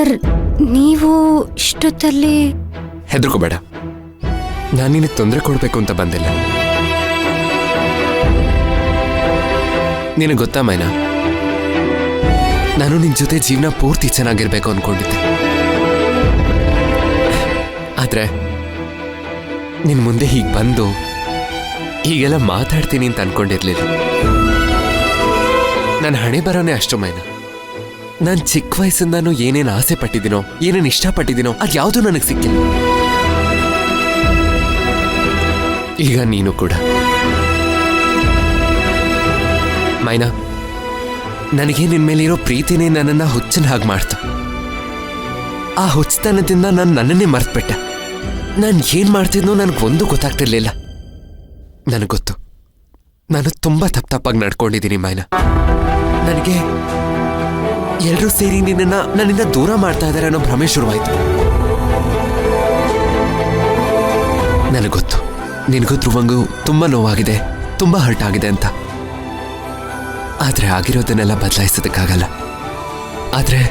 Sir ನೀವು ಇಷ್ಟೊತ್ತಲ್ಲಿ ಹೆದರ್ಕೋಬೇಡ, ನಾನು ನಿನಗೆ ತೊಂದರೆ ಕೊಡಬೇಕು ಅಂತ ಬಂದಿಲ್ಲ. ನಿನಗೆ ಗೊತ್ತಾ ಮೈನಾ, ನಾನು ನಿನ್ನ ಜೊತೆ ಜೀವನ ಪೂರ್ತಿ ಚೆನ್ನಾಗಿರ್ಬೇಕು ಅನ್ಕೊಂಡಿದ್ದೆ. ಆದ್ರೆ ನಿನ್ ಮುಂದೆ ಹೀಗೆ ಬಂದು ಹೀಗೆಲ್ಲ ಮಾತಾಡ್ತೀನಿ ಅಂತ ಅನ್ಕೊಂಡಿರ್ಲಿಲ್ಲ. ನನ್ನ ಹಣೆ ಬರೋನೇ ಅಷ್ಟು ಮೈನಾ. ನಾನು ಚಿಕ್ಕ ವಯಸ್ಸಿಂದಾನು ಏನೇನು ಆಸೆ ಪಟ್ಟಿದ್ದೀನೋ, ಏನೇನು ಇಷ್ಟಪಟ್ಟಿದ್ದೀನೋ ಅದ್ಯಾವುದೂ ನನಗೆ ಸಿಕ್ಕಿಲ್ಲ. ಈಗ ನೀನು ಕೂಡ ಮೈನಾ. ನನಗೆ ನಿನ್ ಮೇಲಿರೋ ಪ್ರೀತಿನೇ ನನ್ನನ್ನ ಹುಚ್ಚನ ಹಾಗೆ ಮಾಡ್ತು. ಆ ಹುಚ್ಚತನದಿಂದ ನಾನು ನನ್ನನ್ನೇ ಮರ್ತ್ಬಿಟ್ಟೆ. ನಾನು ಏನ್ ಮಾಡ್ತಿದ್ನೋ ನನಗೊಂದು ಗೊತ್ತಾಗ್ತಿರ್ಲಿಲ್ಲ. ನನಗೆ ಗೊತ್ತು, ನಾನು ತುಂಬಾ ತಪ್ಪಾಗಿ ನಡ್ಕೊಂಡಿದ್ದೀನಿ ಮೈನಾ. ನನಗೆ ಎಲ್ಲರೂ ಸೇರಿ ನನ್ನಿಂದ ದೂರ ಮಾಡ್ತಾ ಇದ್ದಾರೆ ಅನ್ನೋ ಭ್ರಮೆ ಶುರುವಾಯ್ತು. ನನಗೆ ಗೊತ್ತು, ನಿನಗೂ ಧ್ರುವಂಗೂ ತುಂಬಾ ನೋವಾಗಿದೆ, ತುಂಬಾ ಹರ್ಟ್ ಆಗಿದೆ ಅಂತ. ಆದ್ರೆ ಆಗಿರೋದನ್ನೆಲ್ಲ ಬದಲಾಯಿಸೋದಕ್ಕಾಗಲ್ಲ. ಆದ್ರೆ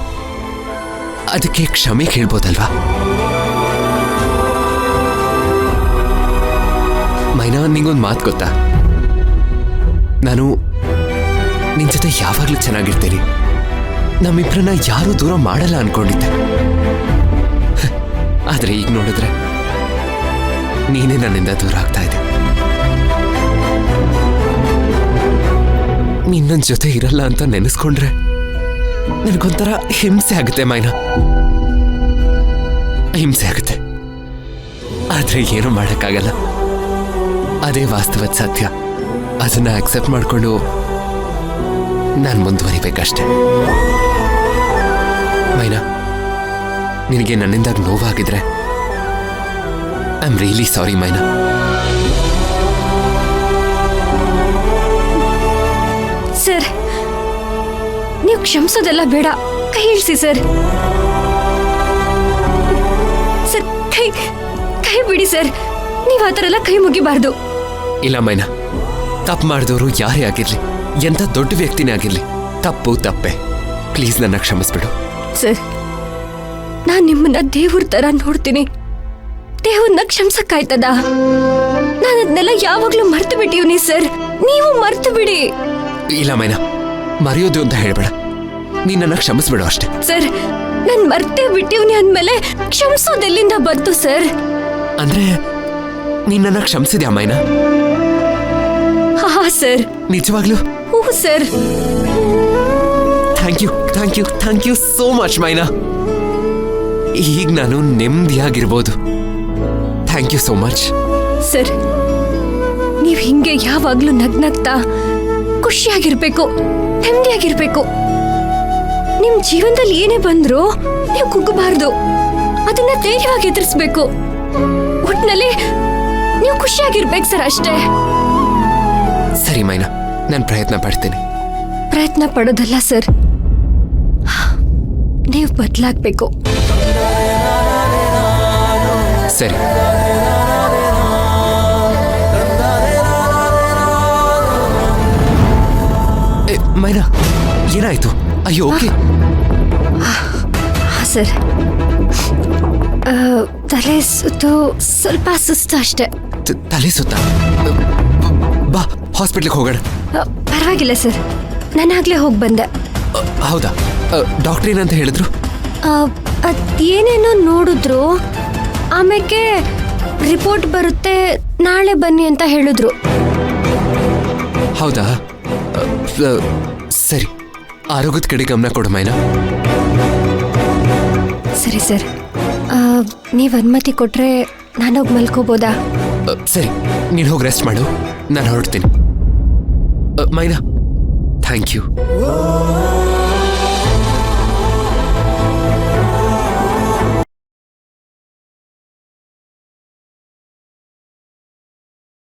ಅದಕ್ಕೆ ಕ್ಷಮೆ ಕೇಳ್ಬೋದಲ್ವಾ ಮೈನಾ? ನಿಂಗೊಂದು ಮಾತು ಗೊತ್ತಾ, ನಾನು ನಿನ್ ಜೊತೆ ಯಾವಾಗ್ಲೂ ಚೆನ್ನಾಗಿರ್ತೀನಿ. ನಮ್ಮಿಬ್ರನ್ನ ಯಾರೂ ದೂರ ಮಾಡಲ್ಲ ಅನ್ಕೊಂಡಿದ್ದೆ. ಆದ್ರೆ ಈಗ ನೋಡಿದ್ರೆ ನೀನೇ ನನ್ನಿಂದ ದೂರ ಆಗ್ತಾ ಇದೆ. ನೀನ್ ನನ್ನ ಜೊತೆ ಇರಲ್ಲ ಅಂತ ನೆನೆಸ್ಕೊಂಡ್ರೆ ನನಗೊಂಥರ ಹಿಂಸೆ ಆಗುತ್ತೆ ಮೈನಾ, ಹಿಂಸೆ ಆಗುತ್ತೆ. ಆದ್ರೆ ಏನು ಮಾಡಕ್ಕಾಗಲ್ಲ, ಅದೇ ವಾಸ್ತವದ ಸತ್ಯ. ಅದನ್ನ ಅಕ್ಸೆಪ್ಟ್ ಮಾಡ್ಕೊಂಡು ನಾನು ಮುಂದುವರಿಬೇಕಷ್ಟೆ. ಮೈನಾ, ನಿನಗೆ ನನ್ನಿಂದಾಗ ನೋವಾಗಿದ್ರೆ I am really sorry Maina. Sir ನೀವು ಕ್ಷಮಿಸೋದೆಲ್ಲ ಬೇಡ, ಕೈ ಇಳಿಸಿ ಸರ್. ಸರ್ ಕೈ ಕೈ ಬಿಡಿ ಸರ್, ನೀವು ಆ ಥರ ಎಲ್ಲ ಕೈ ಮುಗಿಬಾರ್ದು. ಇಲ್ಲ ಮೈನಾ, ತಪ್ಪು ಮಾಡಿದವರು ಯಾರೇ ಆಗಿರ್ಲಿ, ಎಂಥ ದೊಡ್ಡ ವ್ಯಕ್ತಿನೇ ಆಗಿರ್ಲಿ, ತಪ್ಪು ತಪ್ಪೆ. ಪ್ಲೀಸ್ ನನ್ನ ಕ್ಷಮಿಸ್ಬಿಡು. ಸರ್ ನಾನು ನಿಮ್ಮನ್ನ ದೇವ್ರ ತರ ನೋಡ್ತೀನಿ, ದೇವ್ರನ್ನ ಕ್ಷಮಿಸಕ್ಕಾಯ್ತದ? ನಾನು ಅದನ್ನೆಲ್ಲ ಯಾವಾಗ್ಲೂ ಮರ್ತು ಬಿಟ್ಟಿವ್ನಿ ಸರ್, ನೀವು ಮರ್ತು ಬಿಡಿ. ಇಲ್ಲ ಮೈನಾ, ಮರೆಯೋದು ಅಂತ ಹೇಳ್ಬೇಡ, ನೀ ನನ್ನ ಕ್ಷಮಿಸ್ಬಿಡು ಅಷ್ಟೇ. ಸರ್ ನಾನು ಮರ್ತೇ ಬಿಟ್ಟಿವ್ನಿ ಅಂದ್ಮೇಲೆ ಕ್ಷಮಿಸೋದೆಲ್ಲಿಂದ ಬಂತು ಸರ್? ಅಂದ್ರೆ ನೀ ನನ್ನ ಕ್ಷಮಿಸಿದ್ಯಾ ಮೈನಾ? ಹಾ ಸರ್. ನಿಜವಾಗ್ಲೂ? ಹ್ಞೂ sir. Thank you, thank you, thank you so much Maina. ಈಗ ನಾನು ನೆಮ್ಮದಿಯಾಗಿರ್ಬೋದು. Thank you so much. Sir ನೀವು ಹಿಂಗೆ ಯಾವಾಗ್ಲೂ ನಗ್ನಗ್ತಾ ಖುಷಿಯಾಗಿರ್ಬೇಕು, ನೆಮ್ಮದಿಯಾಗಿರ್ಬೇಕು. ನಿಮ್ ಜೀವನದಲ್ಲಿ ಏನೇ ಬಂದ್ರು ನೀವು ಕುಗ್ಗಬಾರ್ದು, ಅದನ್ನ ಧೈರ್ಯವಾಗಿ ಎದುರಿಸ್ಬೇಕು. ಒಟ್ನಲ್ಲಿ ನೀವು ಖುಷಿಯಾಗಿರ್ಬೇಕು ಸರ್, ಅಷ್ಟೇ. ಸರಿ ಮೈನಾ, ನಾನು ಪ್ರಯತ್ನ ಪಡ್ತೀನಿ. ಪ್ರಯತ್ನ ಪಡೋದಲ್ಲ ಸರ್, ನೀವು ಬದಲಾಗಬೇಕು. ಸರಿ. ಮೈನಾ, ಏನಾಯ್ತು? ಅಯ್ಯೋ ಓಕೆ. ಸರ್ ತಲೆ ಸುತ್ತು, ಸ್ವಲ್ಪ ಸುಸ್ತು ಅಷ್ಟೇ. ತಲೆ ಸುತ್ತ? ಬಾ ಹಾಸ್ಪಿಟ್ಲಿಗೆ ಹೋಗೋಣ. ಪರವಾಗಿಲ್ಲ ಸರ್, ನಾನಾಗ್ಲೇ ಹೋಗಿ ಬಂದೆ. ಹೌದಾ? ಡಾಕ್ಟರ್ ಏನಂತ ಹೇಳಿದ್ರು? ಅದೇನೇನೋ ನೋಡಿದ್ರು, ಆಮೇಲೆ ರಿಪೋರ್ಟ್ ಬರುತ್ತೆ, ನಾಳೆ ಬನ್ನಿ ಅಂತ ಹೇಳಿದ್ರು. ಹೌದಾ? ಸರಿ, ಆರೋಗ್ಯದ ಕಡೆ ಗಮನ ಕೊಡು ಮೈನಾ. ಸರಿ ಸರ್, ನೀವು ಅನುಮತಿ ಕೊಟ್ರೆ ನಾನೋಗಿ ಮಲ್ಕೋಬೋದಾ? ಸರಿ, ನೀನು ಹೋಗಿ ರೆಸ್ಟ್ ಮಾಡು, ನಾನು ಹೊರಡ್ತೀನಿ. ಮೈನಾ, ಥ್ಯಾಂಕ್ ಯು.